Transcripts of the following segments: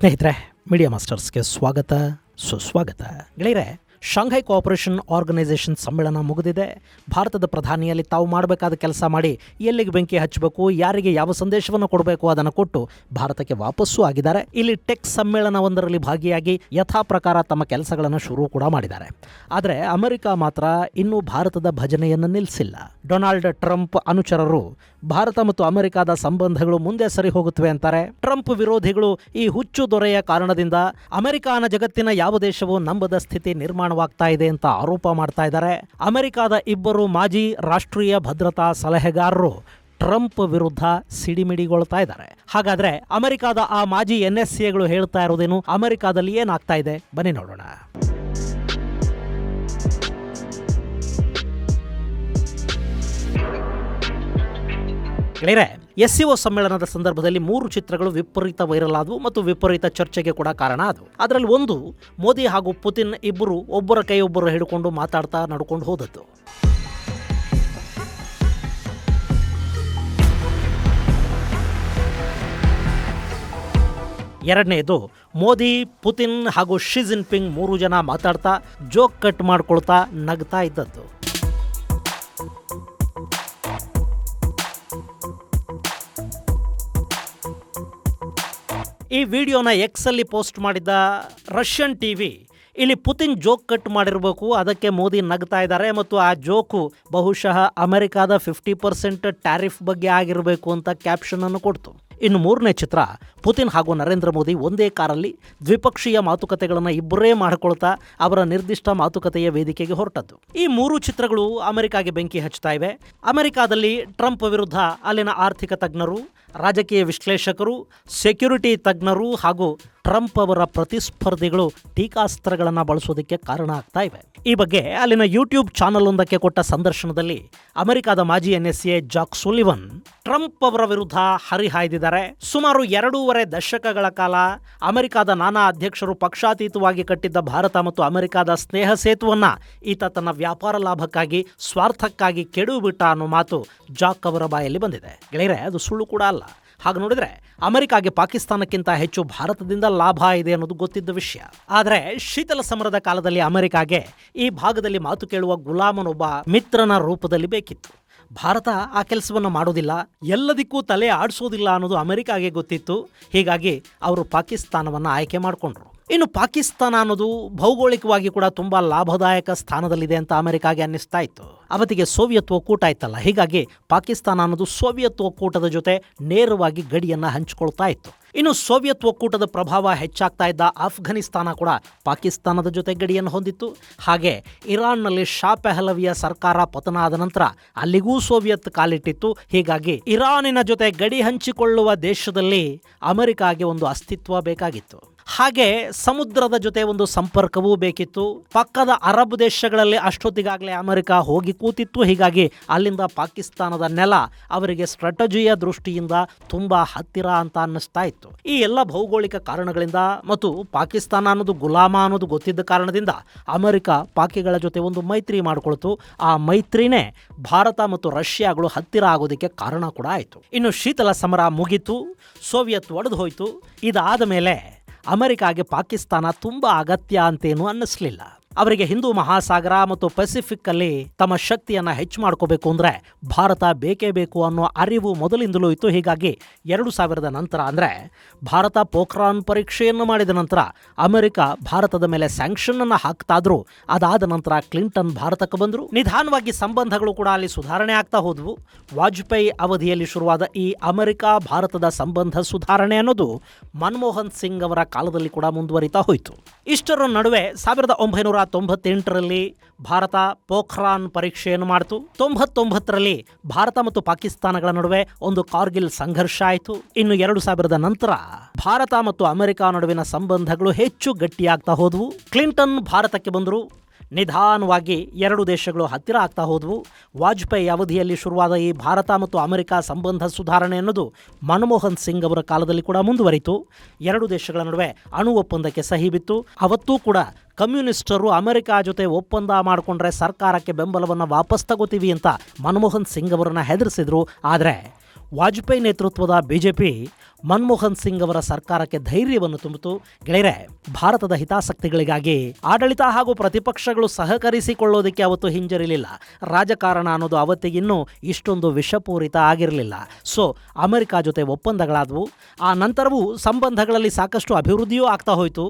ಸ್ನೇಹಿತರೆ, ಮೀಡಿಯಾ ಮಾಸ್ಟರ್ಸ್ಗೆ ಸ್ವಾಗತ ಸುಸ್ವಾಗತ. ಗೆಳೆಯರೆ, ಶಾಂಘೈ ಕೋಆಪರೇಷನ್ ಆರ್ಗನೈಸೇಷನ್ ಸಮ್ಮೇಳನ ಮುಗಿದಿದೆ. ಭಾರತದ ಪ್ರಧಾನಿಯಲ್ಲಿ ತಾವು ಮಾಡಬೇಕಾದ ಕೆಲಸ ಮಾಡಿ ಎಲ್ಲಿಗೆ ಬೆಂಕಿ ಹಚ್ಚಬೇಕು, ಯಾರಿಗೆ ಯಾವ ಸಂದೇಶವನ್ನು ಕೊಡಬೇಕು ಅದನ್ನು ಕೊಟ್ಟು ಭಾರತಕ್ಕೆ ವಾಪಸ್ಸು ಆಗಿದ್ದಾರೆ. ಇಲ್ಲಿ ಟೆಕ್ ಸಮ್ಮೇಳನವೊಂದರಲ್ಲಿ ಭಾಗಿಯಾಗಿ ಯಥಾ ಪ್ರಕಾರ ತಮ್ಮ ಕೆಲಸಗಳನ್ನು ಶುರು ಕೂಡ ಮಾಡಿದ್ದಾರೆ. ಆದರೆ ಅಮೆರಿಕ ಮಾತ್ರ ಇನ್ನೂ ಭಾರತದ ಭಜನೆಯನ್ನು ನಿಲ್ಲಿಸಿಲ್ಲ. ಡೊನಾಲ್ಡ್ ಟ್ರಂಪ್ ಅನುಚರರು ಭಾರತ ಮತ್ತು ಅಮೆರಿಕದ ಸಂಬಂಧಗಳು ಮುಂದೆ ಸರಿ ಹೋಗುತ್ತವೆ ಅಂತಾರೆ. ಟ್ರಂಪ್ ವಿರೋಧಿಗಳು ಈ ಹುಚ್ಚು ದೊರೆಯ ಕಾರಣದಿಂದ ಅಮೆರಿಕಾನ ಜಗತ್ತಿನ ಯಾವ ದೇಶವೂ ನಂಬದ ಸ್ಥಿತಿ ನಿರ್ಮಾಣವಾಗ್ತಾ ಇದೆ ಅಂತ ಆರೋಪ ಮಾಡ್ತಾ ಇದ್ದಾರೆ. ಅಮೆರಿಕದ ಇಬ್ಬರು ಮಾಜಿ ರಾಷ್ಟ್ರೀಯ ಭದ್ರತಾ ಸಲಹೆಗಾರರು ಟ್ರಂಪ್ ವಿರುದ್ಧ ಸಿಡಿಮಿಡಿಗೊಳ್ತಾ ಇದ್ದಾರೆ. ಹಾಗಾದ್ರೆ ಅಮೆರಿಕದ ಆ ಮಾಜಿ NSAಗಳು ಹೇಳ್ತಾ ಇರೋದೇನು, ಅಮೆರಿಕದಲ್ಲಿ ಏನಾಗ್ತಾ ಇದೆ, ಬನ್ನಿ ನೋಡೋಣ. ಗೆಳೆಯರೆ, SCO ಸಮ್ಮೇಳನದ ಸಂದರ್ಭದಲ್ಲಿ 3 ಚಿತ್ರಗಳು ವಿಪರೀತ ವೈರಲ್ ಆದವು ಮತ್ತು ವಿಪರೀತ ಚರ್ಚೆಗೆ ಕೂಡ ಕಾರಣ ಆದವು. ಅದರಲ್ಲಿ ಒಂದು, ಮೋದಿ ಹಾಗೂ ಪುತಿನ್ ಇಬ್ಬರು ಒಬ್ಬರ ಕೈ ಒಬ್ಬರು ಹಿಡ್ಕೊಂಡು ಮಾತಾಡ್ತಾ ನಡ್ಕೊಂಡು ಹೋದದ್ದು. ಎರಡನೇದು, ಮೋದಿ, ಪುತಿನ್ ಹಾಗೂ ಶಿ ಜಿನ್ಪಿಂಗ್ 3 ಜನ ಮಾತಾಡ್ತಾ ಜೋಕ್ ಕಟ್ ಮಾಡ್ಕೊಳ್ತಾ ನಗ್ತಾ ಇದ್ದದ್ದು. ಈ ವಿಡಿಯೋನ ಎಕ್ಸಲ್ಲಿ ಪೋಸ್ಟ್ ಮಾಡಿದ್ದ ರಷ್ಯನ್ ಟಿವಿ ಇಲ್ಲಿ ಪುತಿನ್ ಜೋಕ್ ಕಟ್ ಮಾಡಿರಬೇಕು, ಅದಕ್ಕೆ ಮೋದಿ ನಗ್ತಾ ಇದ್ದಾರೆ ಮತ್ತು ಆ ಜೋಕು ಬಹುಶಃ ಅಮೆರಿಕದ 50% ಟ್ಯಾರಿಫ್ ಬಗ್ಗೆ ಆಗಿರಬೇಕು ಅಂತ ಕ್ಯಾಪ್ಷನ್ ಅನ್ನು ಕೊಡ್ತು. ಇನ್ನು 3ನೇ ಚಿತ್ರ, ಪುತಿನ್ ಹಾಗೂ ನರೇಂದ್ರ ಮೋದಿ ಒಂದೇ ಕಾರಲ್ಲಿ ದ್ವಿಪಕ್ಷೀಯ ಮಾತುಕತೆಗಳನ್ನು ಇಬ್ಬರೇ ಮಾಡಿಕೊಳ್ತಾ ಅವರ ನಿರ್ದಿಷ್ಟ ಮಾತುಕತೆಯ ವೇದಿಕೆಗೆ ಹೊರಟದ್ದು. ಈ 3 ಚಿತ್ರಗಳು ಅಮೆರಿಕಾಗೆ ಬೆಂಕಿ ಹಚ್ತಾ ಇವೆ. ಅಮೆರಿಕಾದಲ್ಲಿ ಟ್ರಂಪ್ ವಿರುದ್ಧ ಅಲ್ಲಿನ ಆರ್ಥಿಕ ತಜ್ಞರು, ರಾಜಕೀಯ ವಿಶ್ಲೇಷಕರು, ಸೆಕ್ಯೂರಿಟಿ ತಜ್ಞರು ಹಾಗೂ ಟ್ರಂಪ್ ಅವರ ಪ್ರತಿಸ್ಪರ್ಧಿಗಳು ಟೀಕಾಸ್ತ್ರಗಳನ್ನು ಬಳಸೋದಕ್ಕೆ ಕಾರಣ ಆಗ್ತಾ ಇವೆ. ಈ ಬಗ್ಗೆ ಅಲ್ಲಿನ ಯೂಟ್ಯೂಬ್ ಚಾನಲ್ ಒಂದಕ್ಕೆ ಕೊಟ್ಟ ಸಂದರ್ಶನದಲ್ಲಿ ಅಮೆರಿಕದ ಮಾಜಿ NSA ಜಾಕ್ ಸುಲಿವನ್ ಟ್ರಂಪ್ ಅವರ ವಿರುದ್ಧ ಹರಿಹಾಯ್ದಿದ್ದಾರೆ. ಸುಮಾರು 2.5 ದಶಕಗಳ ಕಾಲ ಅಮೆರಿಕದ ನಾನಾ ಅಧ್ಯಕ್ಷರು ಪಕ್ಷಾತೀತವಾಗಿ ಕಟ್ಟಿದ್ದ ಭಾರತ ಮತ್ತು ಅಮೆರಿಕದ ಸ್ನೇಹ ಸೇತುವನ್ನ ಈತ ತನ್ನ ವ್ಯಾಪಾರ ಲಾಭಕ್ಕಾಗಿ, ಸ್ವಾರ್ಥಕ್ಕಾಗಿ ಕೆಡವಿಬಿಟ್ಟ ಅನ್ನೋ ಮಾತು ಜಾಕ್ ಅವರ ಬಾಯಲ್ಲಿ ಬಂದಿದೆ. ಗೆಳೆಯರೆ, ಅದು ಸುಳ್ಳು ಕೂಡ ಅಲ್ಲ. ಹಾಗೆ ನೋಡಿದ್ರೆ ಅಮೆರಿಕಾಗೆ ಪಾಕಿಸ್ತಾನಕ್ಕಿಂತ ಹೆಚ್ಚು ಭಾರತದಿಂದ ಲಾಭ ಇದೆ ಅನ್ನೋದು ಗೊತ್ತಿದ್ದ ವಿಷಯ. ಆದರೆ ಶೀತಲ ಸಮರದ ಕಾಲದಲ್ಲಿ ಅಮೆರಿಕಾಗೆ ಈ ಭಾಗದಲ್ಲಿ ಮಾತು ಕೇಳುವ ಗುಲಾಮನೊಬ್ಬ ಮಿತ್ರನ ರೂಪದಲ್ಲಿ ಬೇಕಿತ್ತು. ಭಾರತ ಆ ಕೆಲಸವನ್ನು ಮಾಡೋದಿಲ್ಲ, ಎಲ್ಲದಕ್ಕೂ ತಲೆ ಆಡಿಸೋದಿಲ್ಲ ಅನ್ನೋದು ಅಮೆರಿಕಾಗೆ ಗೊತ್ತಿತ್ತು. ಹೀಗಾಗಿ ಅವರು ಪಾಕಿಸ್ತಾನವನ್ನು ಆಯ್ಕೆ ಮಾಡಿಕೊಂಡ್ರು. ಇನ್ನು ಪಾಕಿಸ್ತಾನ ಅನ್ನೋದು ಭೌಗೋಳಿಕವಾಗಿ ಕೂಡ ತುಂಬ ಲಾಭದಾಯಕ ಸ್ಥಾನದಲ್ಲಿದೆ ಅಂತ ಅಮೆರಿಕಾಗೆ ಅನ್ನಿಸ್ತಾ ಇತ್ತು. ಅವತ್ತಿಗೆ ಸೋವಿಯತ್ ಒಕ್ಕೂಟ ಇತ್ತಲ್ಲ, ಹೀಗಾಗಿ ಪಾಕಿಸ್ತಾನ ಅನ್ನೋದು ಸೋವಿಯತ್ ಒಕ್ಕೂಟದ ಜೊತೆ ನೇರವಾಗಿ ಗಡಿಯನ್ನು ಹಂಚಿಕೊಳ್ತಾ ಇತ್ತು. ಇನ್ನು ಸೋವಿಯತ್ ಒಕ್ಕೂಟದ ಪ್ರಭಾವ ಹೆಚ್ಚಾಗ್ತಾ ಇದ್ದ ಅಫ್ಘಾನಿಸ್ತಾನ ಕೂಡ ಪಾಕಿಸ್ತಾನದ ಜೊತೆ ಗಡಿಯನ್ನು ಹೊಂದಿತ್ತು. ಹಾಗೆ ಇರಾನ್ನಲ್ಲಿ ಶಾ ಪೆಹಲವಿಯ ಸರ್ಕಾರ ಪತನ ಆದ ನಂತರ ಅಲ್ಲಿಗೂ ಸೋವಿಯತ್ ಕಾಲಿಟ್ಟಿತ್ತು. ಹೀಗಾಗಿ ಇರಾನಿನ ಜೊತೆ ಗಡಿ ಹಂಚಿಕೊಳ್ಳುವ ದೇಶದಲ್ಲಿ ಅಮೆರಿಕಾಗೆ ಒಂದು ಅಸ್ತಿತ್ವ ಬೇಕಾಗಿತ್ತು. ಹಾಗೆ ಸಮುದ್ರದ ಜೊತೆ ಒಂದು ಸಂಪರ್ಕವೂ ಬೇಕಿತ್ತು. ಪಕ್ಕದ ಅರಬ್ ದೇಶಗಳಲ್ಲಿ ಅಷ್ಟೊತ್ತಿಗಾಗಲೇ ಅಮೆರಿಕ ಹೋಗಿ ಕೂತಿತ್ತು. ಹೀಗಾಗಿ ಅಲ್ಲಿಂದ ಪಾಕಿಸ್ತಾನದ ನೆಲ ಅವರಿಗೆ ಸ್ಟ್ರಾಟಜಿಯ ದೃಷ್ಟಿಯಿಂದ ತುಂಬಾ ಹತ್ತಿರ ಅಂತ ಅನ್ನಿಸ್ತಾ ಇತ್ತು. ಈ ಎಲ್ಲ ಭೌಗೋಳಿಕ ಕಾರಣಗಳಿಂದ ಮತ್ತು ಪಾಕಿಸ್ತಾನ ಅನ್ನೋದು ಗುಲಾಮ ಅನ್ನೋದು ಗೊತ್ತಿದ್ದ ಕಾರಣದಿಂದ ಅಮೆರಿಕ ಪಾಕಿಗಳ ಜೊತೆ ಒಂದು ಮೈತ್ರಿ ಮಾಡಿಕೊಳ್ತು. ಆ ಮೈತ್ರಿನೇ ಭಾರತ ಮತ್ತು ರಷ್ಯಾಗಳು ಹತ್ತಿರ ಆಗೋದಕ್ಕೆ ಕಾರಣ ಕೂಡ ಆಯಿತು. ಇನ್ನು ಶೀತಲ ಸಮರ ಮುಗಿತು, ಸೋವಿಯತ್ ಒಡೆದು ಹೋಯಿತು. ಇದಾದ ಮೇಲೆ ಅಮೆರಿಕಾಗೆ ಪಾಕಿಸ್ತಾನ ತುಂಬ ಅಗತ್ಯ ಅಂತೇನು ಅನ್ನಿಸ್ಲಿಲ್ಲ. ಅವರಿಗೆ ಹಿಂದೂ ಮಹಾಸಾಗರ ಮತ್ತು ಪೆಸಿಫಿಕ್ ಅಲ್ಲಿ ತಮ್ಮ ಶಕ್ತಿಯನ್ನ ಹೆಚ್ಚು ಮಾಡ್ಕೋಬೇಕು ಅಂದ್ರೆ ಭಾರತ ಬೇಕೇ ಬೇಕು ಅನ್ನೋ ಅರಿವು ಮೊದಲಿಂದಲೂ ಇತ್ತು. ಹೀಗಾಗಿ 2000 ನಂತರ ಅಂದ್ರೆ ಭಾರತ ಪೋಖ್ರಾನ್ ಪರೀಕ್ಷೆಯನ್ನು ಮಾಡಿದ ನಂತರ ಅಮೆರಿಕ ಭಾರತದ ಮೇಲೆ ಸ್ಯಾಂಕ್ಷನ್ ಅನ್ನು ಹಾಕ್ತಾದ್ರು. ಅದಾದ ನಂತರ ಕ್ಲಿಂಟನ್ ಭಾರತಕ್ಕೆ ಬಂದರು. ನಿಧಾನವಾಗಿ ಸಂಬಂಧಗಳು ಕೂಡ ಅಲ್ಲಿ ಸುಧಾರಣೆ ಆಗ್ತಾ ಹೋದವು. ವಾಜಪೇಯಿ ಅವಧಿಯಲ್ಲಿ ಶುರುವಾದ ಈ ಅಮೆರಿಕ ಭಾರತದ ಸಂಬಂಧ ಸುಧಾರಣೆ ಅನ್ನೋದು ಮನಮೋಹನ್ ಸಿಂಗ್ ಅವರ ಕಾಲದಲ್ಲಿ ಕೂಡ ಮುಂದುವರಿತಾ ಹೋಯಿತು. ಇಷ್ಟರ ನಡುವೆ 1998ರಲ್ಲಿ ಭಾರತ ಪೋಖ್ರಾನ್ ಪರೀಕ್ಷೆಯನ್ನು ಮಾಡಿತು. 99ರಲ್ಲಿ ಭಾರತ ಮತ್ತು ಪಾಕಿಸ್ತಾನಗಳ ನಡುವೆ ಒಂದು ಕಾರ್ಗಿಲ್ ಸಂಘರ್ಷ ಆಯಿತು. ಇನ್ನು 2000 ನಂತರ ಭಾರತ ಮತ್ತು ಅಮೆರಿಕ ನಡುವಿನ ಸಂಬಂಧಗಳು ಹೆಚ್ಚು ಗಟ್ಟಿಯಾಗ್ತಾ ಹೋದವು. ಕ್ಲಿಂಟನ್ ಭಾರತಕ್ಕೆ ಬಂದರು. ನಿಧಾನವಾಗಿ 2 ದೇಶಗಳು ಹತ್ತಿರ ಆಗ್ತಾ ಹೋದವು. ವಾಜಪೇಯಿ ಅವಧಿಯಲ್ಲಿ ಶುರುವಾದ ಈ ಭಾರತ ಮತ್ತು ಅಮೆರಿಕ ಸಂಬಂಧ ಸುಧಾರಣೆ ಅನ್ನೋದು ಮನಮೋಹನ್ ಸಿಂಗ್ ಅವರ ಕಾಲದಲ್ಲಿ ಕೂಡ ಮುಂದುವರಿತು. 2 ದೇಶಗಳ ನಡುವೆ ಅಣು ಒಪ್ಪಂದಕ್ಕೆ ಸಹಿ ಬಿತ್ತು. ಅವತ್ತೂ ಕೂಡ ಕಮ್ಯುನಿಸ್ಟರು ಅಮೆರಿಕ ಜೊತೆ ಒಪ್ಪಂದ ಮಾಡಿಕೊಂಡ್ರೆ ಸರ್ಕಾರಕ್ಕೆ ಬೆಂಬಲವನ್ನು ವಾಪಸ್ ತಗೋತೀವಿ ಅಂತ ಮನಮೋಹನ್ ಸಿಂಗ್ ಅವರನ್ನ ಹೆದರಿಸಿದ್ರು. ಆದರೆ ವಾಜಪೇಯಿ ನೇತೃತ್ವದ ಬಿಜೆಪಿ ಮನಮೋಹನ್ ಸಿಂಗ್ ಅವರ ಸರ್ಕಾರಕ್ಕೆ ಧೈರ್ಯವನ್ನು ತುಂಬಿತು. ಗೆಳೆಯರೆ, ಭಾರತದ ಹಿತಾಸಕ್ತಿಗಳಿಗಾಗಿ ಆಡಳಿತ ಹಾಗೂ ಪ್ರತಿಪಕ್ಷಗಳು ಸಹಕರಿಸಿಕೊಳ್ಳೋದಕ್ಕೆ ಅವತ್ತು ಹಿಂಜರಿಲಿಲ್ಲ. ರಾಜಕಾರಣ ಅನ್ನೋದು ಅವತ್ತಿಗಿನ್ನೂ ಇಷ್ಟೊಂದು ವಿಷಪೂರಿತ ಆಗಿರಲಿಲ್ಲ. ಸೊ ಅಮೆರಿಕ ಜೊತೆ ಒಪ್ಪಂದಗಳಾದವು. ಆ ನಂತರವೂ ಸಂಬಂಧಗಳಲ್ಲಿ ಸಾಕಷ್ಟು ಅಭಿವೃದ್ಧಿಯೂ ಆಗ್ತಾ ಹೋಯಿತು.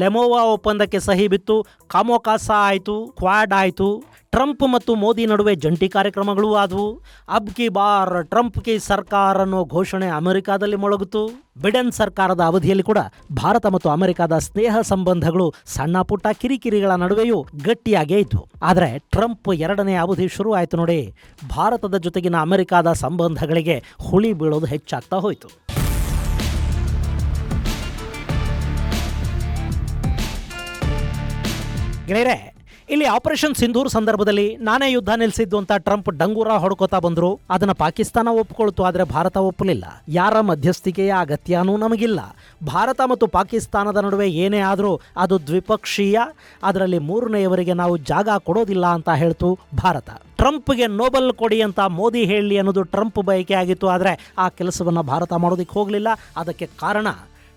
ಲೆಮೋವಾ ಒಪ್ಪಂದಕ್ಕೆ ಸಹಿ ಬಿತ್ತು. ಕಾಮೋಕಾಸಾ ಆಯಿತು, ಕ್ವಾಡ್ ಆಯಿತು. ಟ್ರಂಪ್ ಮತ್ತು ಮೋದಿ ನಡುವೆ ಜಂಟಿ ಕಾರ್ಯಕ್ರಮಗಳೂ ಆದವು. ಅಬ್ ಕಿ ಬಾರ್ ಟ್ರಂಪ್ ಕಿ ಸರ್ಕಾರ ಅನ್ನೋ ಘೋಷಣೆ ಅಮೆರಿಕಾದಲ್ಲಿ ಮೊಳಗಿತು. ಬಿಡೆನ್ ಸರ್ಕಾರದ ಅವಧಿಯಲ್ಲಿ ಕೂಡ ಭಾರತ ಮತ್ತು ಅಮೆರಿಕದ ಸ್ನೇಹ ಸಂಬಂಧಗಳು ಸಣ್ಣ ಪುಟ್ಟ ಕಿರಿಕಿರಿಗಳ ನಡುವೆಯೂ ಗಟ್ಟಿಯಾಗೇ ಇದ್ವು. ಆದರೆ ಟ್ರಂಪ್ ಎರಡನೇ ಅವಧಿ ಶುರು ಆಯಿತು ನೋಡಿ, ಭಾರತದ ಜೊತೆಗಿನ ಅಮೆರಿಕದ ಸಂಬಂಧಗಳಿಗೆ ಹುಳಿ ಬೀಳೋದು ಹೆಚ್ಚಾಗ್ತಾ ಹೋಯಿತು. ಗೆಳೆಯರೆ, ಇಲ್ಲಿ ಆಪರೇಷನ್ ಸಿಂಧೂರ್ ಸಂದರ್ಭದಲ್ಲಿ ನಾನೇ ಯುದ್ಧ ನಿಲ್ಲಿಸಿದ್ದು ಅಂತ ಟ್ರಂಪ್ ಡಂಗೂರ ಹೊಡ್ಕೋತಾ ಬಂದ್ರು. ಅದನ್ನ ಪಾಕಿಸ್ತಾನ ಒಪ್ಕೊಳ್ತು, ಆದರೆ ಭಾರತ ಒಪ್ಪಲಿಲ್ಲ. ಯಾರ ಮಧ್ಯಸ್ಥಿಕೆಯ ಅಗತ್ಯನೂ ನಮಗಿಲ್ಲ. ಭಾರತ ಮತ್ತು ಪಾಕಿಸ್ತಾನದ ನಡುವೆ ಏನೇ ಆದರೂ ಅದು ದ್ವಿಪಕ್ಷೀಯ, ಅದರಲ್ಲಿ ಮೂರನೆಯವರಿಗೆ ನಾವು ಜಾಗ ಕೊಡೋದಿಲ್ಲ ಅಂತ ಹೇಳ್ತು ಭಾರತ. ಟ್ರಂಪ್ಗೆ ನೋಬೆಲ್ ಕೊಡಿ ಅಂತ ಮೋದಿ ಹೇಳಲಿ ಅನ್ನೋದು ಟ್ರಂಪ್ ಬಯಕೆ ಆಗಿತ್ತು. ಆದರೆ ಆ ಕೆಲಸವನ್ನು ಭಾರತ ಮಾಡೋದಕ್ಕೆ ಹೋಗಲಿಲ್ಲ. ಅದಕ್ಕೆ ಕಾರಣ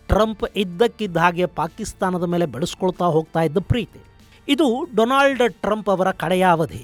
ಟ್ರಂಪ್ ಇದ್ದಕ್ಕಿದ್ದ ಹಾಗೆ ಪಾಕಿಸ್ತಾನದ ಮೇಲೆ ಬೆಳೆಸ್ಕೊಳ್ತಾ ಹೋಗ್ತಾ ಇದ್ದ ಪ್ರೀತಿ. ಇದು ಡೊನಾಲ್ಡ್ ಟ್ರಂಪ್ ಅವರ ಕಡೆಯ ಅವಧಿ.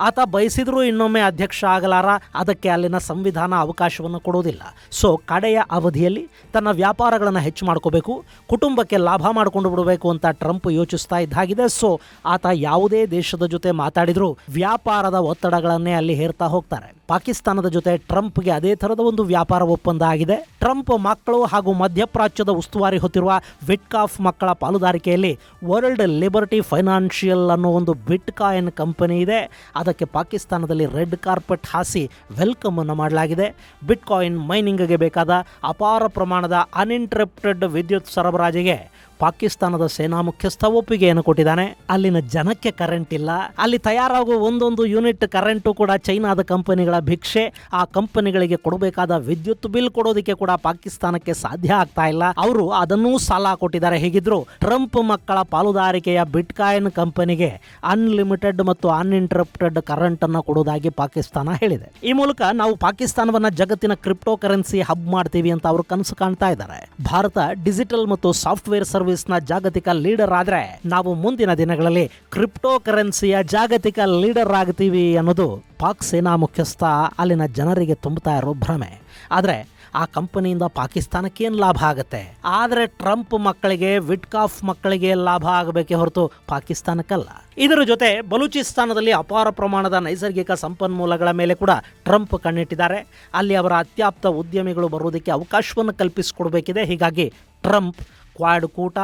ಆತ ಬಯಸಿದ್ರೂ ಇನ್ನೊಮ್ಮೆ ಅಧ್ಯಕ್ಷ ಆಗಲಾರ, ಅದಕ್ಕೆ ಅಲ್ಲಿನ ಸಂವಿಧಾನ ಅವಕಾಶವನ್ನು ಕೊಡೋದಿಲ್ಲ. ಸೊ ಕಡೆಯ ಅವಧಿಯಲ್ಲಿ ತನ್ನ ವ್ಯಾಪಾರಗಳನ್ನು ಹೆಚ್ಚು ಮಾಡ್ಕೋಬೇಕು, ಕುಟುಂಬಕ್ಕೆ ಲಾಭ ಮಾಡಿಕೊಂಡು ಬಿಡಬೇಕು ಅಂತ ಟ್ರಂಪ್ ಯೋಚಿಸ್ತಾ ಇದ್ದಾಗಿದೆ. ಸೊ ಆತ ಯಾವುದೇ ದೇಶದ ಜೊತೆ ಮಾತಾಡಿದರೂ ವ್ಯಾಪಾರದ ಒತ್ತಡಗಳನ್ನೇ ಅಲ್ಲಿ ಹೇರ್ತಾ ಹೋಗ್ತಾರೆ. ಪಾಕಿಸ್ತಾನದ ಜೊತೆ ಟ್ರಂಪ್ಗೆ ಅದೇ ಥರದ ಒಂದು ವ್ಯಾಪಾರ ಒಪ್ಪಂದ ಆಗಿದೆ. ಟ್ರಂಪ್ ಮಕ್ಕಳು ಹಾಗೂ ಮಧ್ಯಪ್ರಾಚ್ಯದ ಉಸ್ತುವಾರಿ ಹೊತ್ತಿರುವ ವಿಟ್ಕಾಫ್ ಮಕ್ಕಳ ಪಾಲುದಾರಿಕೆಯಲ್ಲಿ ವರ್ಲ್ಡ್ ಲಿಬರ್ಟಿ ಫೈನಾನ್ಷಿಯಲ್ ಅನ್ನೋ ಒಂದು ಬಿಟ್ಕಾಯಿನ್ ಕಂಪನಿ ಇದೆ. ಅದಕ್ಕೆ ಪಾಕಿಸ್ತಾನದಲ್ಲಿ ರೆಡ್ ಕಾರ್ಪೆಟ್ ಹಾಸಿ ವೆಲ್ಕಮ್ ಅನ್ನು ಮಾಡಲಾಗಿದೆ. ಬಿಟ್ಕಾಯಿನ್ ಮೈನಿಂಗ್ಗೆ ಬೇಕಾದ ಅಪಾರ ಪ್ರಮಾಣದ ಅನ್ಇಂಟರಪ್ಟೆಡ್ ವಿದ್ಯುತ್ ಸರಬರಾಜಿಗೆ ಪಾಕಿಸ್ತಾನದ ಸೇನಾ ಮುಖ್ಯಸ್ಥ ಒಪ್ಪಿಗೆಯನ್ನು ಕೊಟ್ಟಿದ್ದಾನೆ. ಅಲ್ಲಿನ ಜನಕ್ಕೆ ಕರೆಂಟ್ ಇಲ್ಲ. ಅಲ್ಲಿ ತಯಾರಾಗುವ ಒಂದೊಂದು ಯೂನಿಟ್ ಕರೆಂಟು ಕೂಡ ಚೈನಾದ ಕಂಪನಿಗಳ ಭಿಕ್ಷೆ. ಆ ಕಂಪನಿಗಳಿಗೆ ಕೊಡಬೇಕಾದ ವಿದ್ಯುತ್ ಬಿಲ್ ಕೊಡೋದಕ್ಕೆ ಕೂಡ ಪಾಕಿಸ್ತಾನಕ್ಕೆ ಸಾಧ್ಯ ಆಗ್ತಾ ಇಲ್ಲ. ಅವರು ಅದನ್ನೂ ಸಾಲ ಕೊಟ್ಟಿದ್ದಾರೆ. ಹೀಗಿದ್ರು ಟ್ರಂಪ್ ಮಕ್ಕಳ ಪಾಲುದಾರಿಕೆಯ ಬಿಟ್ಕಾಯಿನ್ ಕಂಪನಿಗೆ ಅನ್ಲಿಮಿಟೆಡ್ ಮತ್ತು ಅನ್ಇಂಟರಪ್ಟೆಡ್ ಕರೆಂಟ್ ಅನ್ನು ಕೊಡೋದಾಗಿ ಪಾಕಿಸ್ತಾನ ಹೇಳಿದೆ. ಈ ಮೂಲಕ ನಾವು ಪಾಕಿಸ್ತಾನವನ್ನ ಜಗತ್ತಿನ ಕ್ರಿಪ್ಟೋ ಕರೆನ್ಸಿ ಹಬ್ ಮಾಡ್ತೀವಿ ಅಂತ ಅವರು ಕನಸು ಕಾಣ್ತಾ ಇದ್ದಾರೆ. ಭಾರತ ಡಿಜಿಟಲ್ ಮತ್ತು ಸಾಫ್ಟ್ವೇರ್ ಸರ್ವಿಸ್ನ ಜಾಗತಿಕ ಲೀಡರ್ ಆದ್ರೆ ನಾವು ಮುಂದಿನ ದಿನಗಳಲ್ಲಿ ಕ್ರಿಪ್ಟೋ ಕರೆನ್ಸಿಯ ಜಾಗತಿಕ ಲೀಡರ್ ಆಗ್ತೀವಿ ಅನ್ನೋದು ಪಾಕ್ ಸೇನಾ ಮುಖ್ಯಸ್ಥ ಅಲ್ಲಿನ ಜನರಿಗೆ ತುಂಬುತ್ತಾ ಇರೋ ಭ್ರಮೆ. ಆದರೆ ಆ ಕಂಪನಿಯಿಂದ ಪಾಕಿಸ್ತಾನಕ್ಕೇನು ಲಾಭ ಆಗುತ್ತೆ? ಆದರೆ ಟ್ರಂಪ್ ಮಕ್ಕಳಿಗೆ, ವಿಟ್ಕಾಫ್ ಮಕ್ಕಳಿಗೆ ಲಾಭ ಆಗಬೇಕೇ ಹೊರತು ಪಾಕಿಸ್ತಾನಕ್ಕಲ್ಲ. ಇದರ ಜೊತೆ ಬಲೂಚಿಸ್ತಾನದಲ್ಲಿ ಅಪಾರ ಪ್ರಮಾಣದ ನೈಸರ್ಗಿಕ ಸಂಪನ್ಮೂಲಗಳ ಮೇಲೆ ಕೂಡ ಟ್ರಂಪ್ ಕಣ್ಣಿಟ್ಟಿದ್ದಾರೆ. ಅಲ್ಲಿ ಅವರ ಅತ್ಯಾಪ್ತ ಉದ್ಯಮಿಗಳು ಬರುವುದಕ್ಕೆ ಅವಕಾಶವನ್ನು ಕಲ್ಪಿಸಿಕೊಡಬೇಕಿದೆ. ಹೀಗಾಗಿ ಟ್ರಂಪ್ ಕ್ವಾಡ್ ಕೂಟ,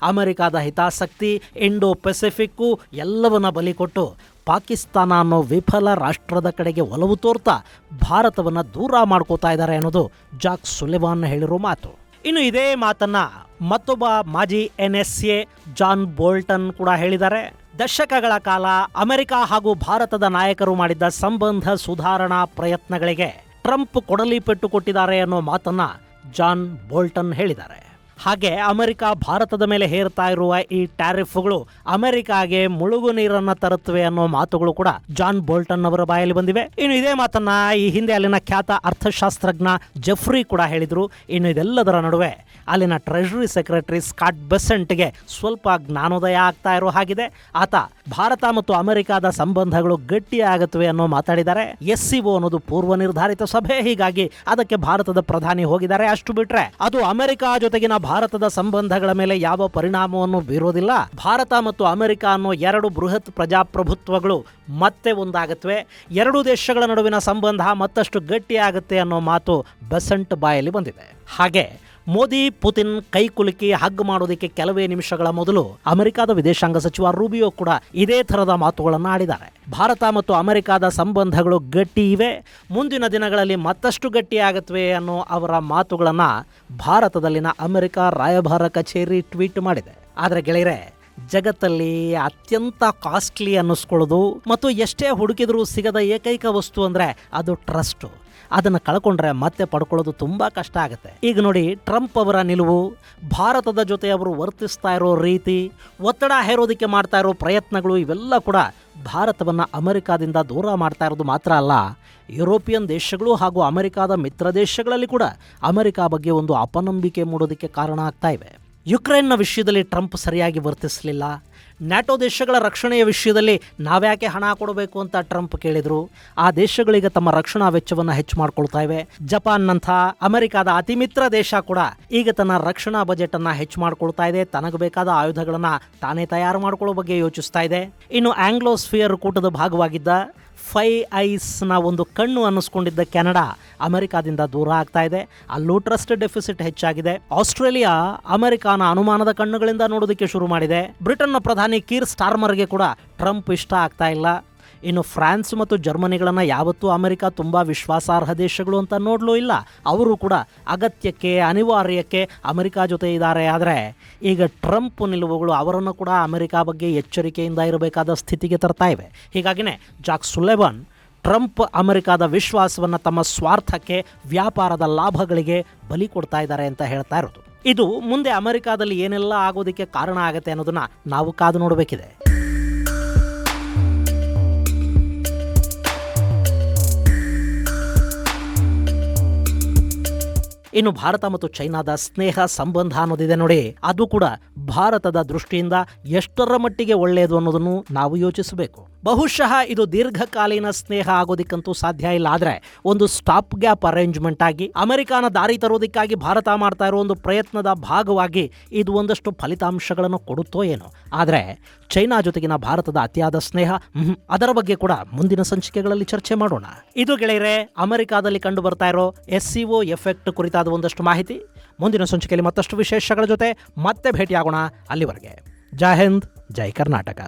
ಅಮೆರಿಕದ ಹಿತಾಸಕ್ತಿ, ಇಂಡೋ ಪೆಸಿಫಿಕ್ಕು ಎಲ್ಲವನ್ನ ಬಲಿ ಕೊಟ್ಟು ಪಾಕಿಸ್ತಾನ ಅನ್ನೋ ವಿಫಲ ರಾಷ್ಟ್ರದ ಕಡೆಗೆ ಒಲವು ತೋರ್ತಾ ಭಾರತವನ್ನು ದೂರ ಮಾಡ್ಕೋತಾ ಇದ್ದಾರೆ ಅನ್ನೋದು ಜಾಕ್ ಸುಲಿವಾನ್ ಹೇಳಿರೋ ಮಾತು. ಇನ್ನು ಇದೇ ಮಾತನ್ನ ಮತ್ತೊಬ್ಬ ಮಾಜಿ NSA ಜಾನ್ ಬೋಲ್ಟನ್ ಕೂಡ ಹೇಳಿದ್ದಾರೆ. ದಶಕಗಳ ಕಾಲ ಅಮೆರಿಕ ಹಾಗೂ ಭಾರತದ ನಾಯಕರು ಮಾಡಿದ್ದ ಸಂಬಂಧ ಸುಧಾರಣಾ ಪ್ರಯತ್ನಗಳಿಗೆ ಟ್ರಂಪ್ ಕೊಡಲಿ ಪೆಟ್ಟು ಕೊಟ್ಟಿದ್ದಾರೆ ಅನ್ನೋ ಮಾತನ್ನ ಜಾನ್ ಬೋಲ್ಟನ್ ಹೇಳಿದ್ದಾರೆ. ಹಾಗೆ ಅಮೆರಿಕ ಭಾರತದ ಮೇಲೆ ಹೇರ್ತಾ ಇರುವ ಈ ಟ್ಯಾರಿಫ್ಗಳು ಅಮೆರಿಕಾಗೆ ಮುಳುಗು ನೀರನ್ನು ತರುತ್ತವೆ ಅನ್ನೋ ಮಾತುಗಳು ಕೂಡ ಜಾನ್ ಬೋಲ್ಟನ್ ಅವರ ಬಾಯಲ್ಲಿ ಬಂದಿವೆ. ಇನ್ನು ಇದೇ ಮಾತನ್ನ ಈ ಹಿಂದೆ ಅಲ್ಲಿನ ಖ್ಯಾತ ಅರ್ಥಶಾಸ್ತ್ರಜ್ಞ ಜೆಫ್ರಿ ಕೂಡ ಹೇಳಿದ್ರು. ಇನ್ನು ಇದೆಲ್ಲದರ ನಡುವೆ ಅಲ್ಲಿನ ಟ್ರೆಷರಿ ಸೆಕ್ರೆಟರಿ ಸ್ಕಾಟ್ ಬೆಸೆಂಟ್ಗೆ ಸ್ವಲ್ಪ ಜ್ಞಾನೋದಯ ಆಗ್ತಾ ಇರೋ ಹಾಗಿದೆ. ಆತ ಭಾರತ ಮತ್ತು ಅಮೆರಿಕದ ಸಂಬಂಧಗಳು ಗಟ್ಟಿಯಾಗುತ್ತವೆ ಅನ್ನೋ ಮಾತಾಡಿದ್ದಾರೆ. SCO ಅನ್ನೋದು ಪೂರ್ವ ನಿರ್ಧಾರಿತ ಸಭೆ, ಹೀಗಾಗಿ ಅದಕ್ಕೆ ಭಾರತದ ಪ್ರಧಾನಿ ಹೋಗಿದ್ದಾರೆ. ಅಷ್ಟು ಬಿಟ್ರೆ ಅದು ಅಮೆರಿಕ ಜೊತೆಗಿನ ಭಾರತದ ಸಂಬಂಧಗಳ ಮೇಲೆ ಯಾವ ಪರಿಣಾಮವನ್ನು ಬೀರೋದಿಲ್ಲ. ಭಾರತ ಮತ್ತು ಅಮೆರಿಕ ಅನ್ನೋ ಎರಡು ಬೃಹತ್ ಪ್ರಜಾಪ್ರಭುತ್ವಗಳು ಮತ್ತೆ ಒಂದಾಗತ್ವೆ. ಎರಡೂ ದೇಶಗಳ ನಡುವಿನ ಸಂಬಂಧ ಮತ್ತಷ್ಟು ಗಟ್ಟಿಯಾಗುತ್ತೆ ಅನ್ನೋ ಮಾತು ಬೆಸೆಂಟ್ ಬಾಯಲ್ಲಿ ಬಂದಿದೆ. ಹಾಗೆ ಮೋದಿ ಪುತಿನ್ ಕೈಕುಲುಕಿ ಹಗ್ ಮಾಡೋದಕ್ಕೆ ಕೆಲವೇ ನಿಮಿಷಗಳ ಮೊದಲು ಅಮೆರಿಕದ ವಿದೇಶಾಂಗ ಸಚಿವ ರೂಬಿಯೋ ಕೂಡ ಇದೇ ಥರದ ಮಾತುಗಳನ್ನು ಆಡಿದ್ದಾರೆ. ಭಾರತ ಮತ್ತು ಅಮೆರಿಕದ ಸಂಬಂಧಗಳು ಗಟ್ಟಿ ಇವೆ, ಮುಂದಿನ ದಿನಗಳಲ್ಲಿ ಮತ್ತಷ್ಟು ಗಟ್ಟಿಯಾಗತ್ವೆ ಅನ್ನೋ ಅವರ ಮಾತುಗಳನ್ನು ಭಾರತದಲ್ಲಿನ ಅಮೆರಿಕ ರಾಯಭಾರ ಕಚೇರಿ ಟ್ವೀಟ್ ಮಾಡಿದೆ. ಆದರೆ ಗೆಳೆಯರೆ, ಜಗತ್ತಲ್ಲಿ ಅತ್ಯಂತ ಕಾಸ್ಟ್ಲಿ ಅನ್ನಿಸ್ಕೊಳ್ಳೋದು ಮತ್ತು ಎಷ್ಟೇ ಹುಡುಕಿದ್ರೂ ಸಿಗದ ಏಕೈಕ ವಸ್ತು ಅಂದರೆ ಅದು ಟ್ರಸ್ಟು. ಅದನ್ನು ಕಳ್ಕೊಂಡ್ರೆ ಮತ್ತೆ ಪಡ್ಕೊಳ್ಳೋದು ತುಂಬ ಕಷ್ಟ ಆಗುತ್ತೆ. ಈಗ ನೋಡಿ, ಟ್ರಂಪ್ ಅವರ ನಿಲುವು, ಭಾರತದ ಜೊತೆ ಅವರು ವರ್ತಿಸ್ತಾ ಇರೋ ರೀತಿ, ಒತ್ತಡ ಹೇರೋದಕ್ಕೆ ಮಾಡ್ತಾ ಇರೋ ಪ್ರಯತ್ನಗಳು, ಇವೆಲ್ಲ ಕೂಡ ಭಾರತವನ್ನು ಅಮೆರಿಕಾದಿಂದ ದೂರ ಮಾಡ್ತಾ ಇರೋದು ಮಾತ್ರ ಅಲ್ಲ, ಯುರೋಪಿಯನ್ ದೇಶಗಳು ಹಾಗೂ ಅಮೆರಿಕಾದ ಮಿತ್ರ ದೇಶಗಳಲ್ಲಿ ಕೂಡ ಅಮೆರಿಕ ಬಗ್ಗೆ ಒಂದು ಅಪನಂಬಿಕೆ ಮೂಡೋದಕ್ಕೆ ಕಾರಣ ಆಗ್ತಾ ಇವೆ. ಯುಕ್ರೇನ್ನ ವಿಷಯದಲ್ಲಿ ಟ್ರಂಪ್ ಸರಿಯಾಗಿ ವರ್ತಿಸಲಿಲ್ಲ. ನ್ಯಾಟೋ ದೇಶಗಳ ರಕ್ಷಣೆಯ ವಿಷಯದಲ್ಲಿ ನಾವ್ಯಾಕೆ ಹಣ ಕೊಡಬೇಕು ಅಂತ ಟ್ರಂಪ್ ಕೇಳಿದರು. ಆ ದೇಶಗಳಿಗೆ ತಮ್ಮ ರಕ್ಷಣಾ ವೆಚ್ಚವನ್ನು ಹೆಚ್ಚು ಮಾಡ್ಕೊಳ್ತಾ ಇವೆ. ಜಪಾನ್ನಂಥ ಅಮೆರಿಕಾದ ಅತಿಮಿತ್ರ ದೇಶ ಕೂಡ ಈಗ ತನ್ನ ರಕ್ಷಣಾ ಬಜೆಟನ್ನು ಹೆಚ್ಚು ಮಾಡ್ಕೊಳ್ತಾ ಇದೆ. ತನಗೆ ಬೇಕಾದ ಆಯುಧಗಳನ್ನು ತಾನೇ ತಯಾರು ಮಾಡ್ಕೊಳ್ಳೋ ಬಗ್ಗೆ ಯೋಚಿಸ್ತಾ ಇದೆ. ಇನ್ನು ಆಂಗ್ಲೋಸ್ಫಿಯರ್ ಕೂಟದ ಭಾಗವಾಗಿದ್ದ 5 ಐಸ್ನ ಒಂದು ಕಣ್ಣು ಅನ್ನಿಸ್ಕೊಂಡಿದ್ದ ಕೆನಡಾ ಅಮೆರಿಕಾದಿಂದ ದೂರ ಆಗ್ತಾ ಇದೆ. ಅಲ್ಲೂ ಟ್ರಸ್ಟ್ ಡೆಫಿಸಿಟ್ ಹೆಚ್ಚಾಗಿದೆ. ಆಸ್ಟ್ರೇಲಿಯಾ ಅಮೆರಿಕಾನ ಅನುಮಾನದ ಕಣ್ಣುಗಳಿಂದ ನೋಡೋದಕ್ಕೆ ಶುರು ಮಾಡಿದೆ. ಬ್ರಿಟನ್ನ ಪ್ರಧಾನಿ ಕೀರ್ ಸ್ಟಾರ್ಮರ್ಗೆ ಕೂಡ ಟ್ರಂಪ್ ಇಷ್ಟ ಆಗ್ತಾ ಇಲ್ಲ. ಇನ್ನು ಫ್ರಾನ್ಸ್ ಮತ್ತು ಜರ್ಮನಿಗಳನ್ನು ಯಾವತ್ತೂ ಅಮೆರಿಕ ತುಂಬ ವಿಶ್ವಾಸಾರ್ಹ ದೇಶಗಳು ಅಂತ ನೋಡಲೂ ಇಲ್ಲ. ಅವರು ಕೂಡ ಅಗತ್ಯಕ್ಕೆ ಅನಿವಾರ್ಯಕ್ಕೆ ಅಮೆರಿಕ ಜೊತೆ ಇದ್ದಾರೆ. ಆದರೆ ಈಗ ಟ್ರಂಪ್ ನಿಲುವುಗಳು ಅವರನ್ನು ಕೂಡ ಅಮೆರಿಕ ಬಗ್ಗೆ ಎಚ್ಚರಿಕೆಯಿಂದ ಇರಬೇಕಾದ ಸ್ಥಿತಿಗೆ ತರ್ತಾ ಇವೆ. ಹೀಗಾಗಿನೇ ಜಾಕ್ ಸುಲೆವನ್ ಟ್ರಂಪ್ ಅಮೆರಿಕಾದ ವಿಶ್ವಾಸವನ್ನು ತಮ್ಮ ಸ್ವಾರ್ಥಕ್ಕೆ, ವ್ಯಾಪಾರದ ಲಾಭಗಳಿಗೆ ಬಲಿ ಕೊಡ್ತಾ ಇದ್ದಾರೆ ಅಂತ ಹೇಳ್ತಾ ಇರೋದು. ಇದು ಮುಂದೆ ಅಮೆರಿಕಾದಲ್ಲಿ ಏನೆಲ್ಲ ಆಗೋದಕ್ಕೆ ಕಾರಣ ಆಗುತ್ತೆ ಅನ್ನೋದನ್ನು ನಾವು ಕಾದು ನೋಡಬೇಕಿದೆ. ಇನ್ನು ಭಾರತ ಮತ್ತು ಚೈನಾದ ಸ್ನೇಹ ಸಂಬಂಧ ಅನ್ನೋದಿದೆ ನೋಡಿ, ಅದು ಕೂಡ ಭಾರತದ ದೃಷ್ಟಿಯಿಂದ ಎಷ್ಟರ ಮಟ್ಟಿಗೆ ಒಳ್ಳೆಯದು ಅನ್ನೋದನ್ನು ನಾವು ಯೋಚಿಸಬೇಕು. ಬಹುಶಃ ಇದು ದೀರ್ಘಕಾಲೀನ ಸ್ನೇಹ ಆಗೋದಿಕ್ಕಂತೂ ಸಾಧ್ಯ ಇಲ್ಲ. ಆದರೆ ಒಂದು ಸ್ಟಾಪ್ ಗ್ಯಾಪ್ ಅರೇಂಜ್ಮೆಂಟ್ ಆಗಿ ಅಮೆರಿಕಾನ ದಾರಿ ತರೋದಕ್ಕಾಗಿ ಭಾರತ ಮಾಡ್ತಾ ಇರೋ ಒಂದು ಪ್ರಯತ್ನದ ಭಾಗವಾಗಿ ಇದು ಒಂದಷ್ಟು ಫಲಿತಾಂಶಗಳನ್ನು ಕೊಡುತ್ತೋ ಏನೋ. ಆದರೆ ಚೈನಾ ಜೊತೆಗಿನ ಭಾರತದ ಅತಿಯಾದ ಸ್ನೇಹ, ಅದರ ಬಗ್ಗೆ ಕೂಡ ಮುಂದಿನ ಸಂಚಿಕೆಗಳಲ್ಲಿ ಚರ್ಚೆ ಮಾಡೋಣ. ಇದು ಗೆಳೆಯರೆ, ಅಮೆರಿಕಾದಲ್ಲಿ ಕಂಡು ಬರ್ತಾ ಇರೋ SCO ಎಫೆಕ್ಟ್ ಕುರಿತಾದ ಒಂದಷ್ಟು ಮಾಹಿತಿ. ಮುಂದಿನ ಸಂಚಿಕೆಯಲ್ಲಿ ಮತ್ತಷ್ಟು ವಿಶೇಷಗಳ ಜೊತೆ ಮತ್ತೆ ಭೇಟಿಯಾಗೋಣ. ಅಲ್ಲಿವರೆಗೆ ಜೈ ಹಿಂದ್, ಜೈ ಕರ್ನಾಟಕ.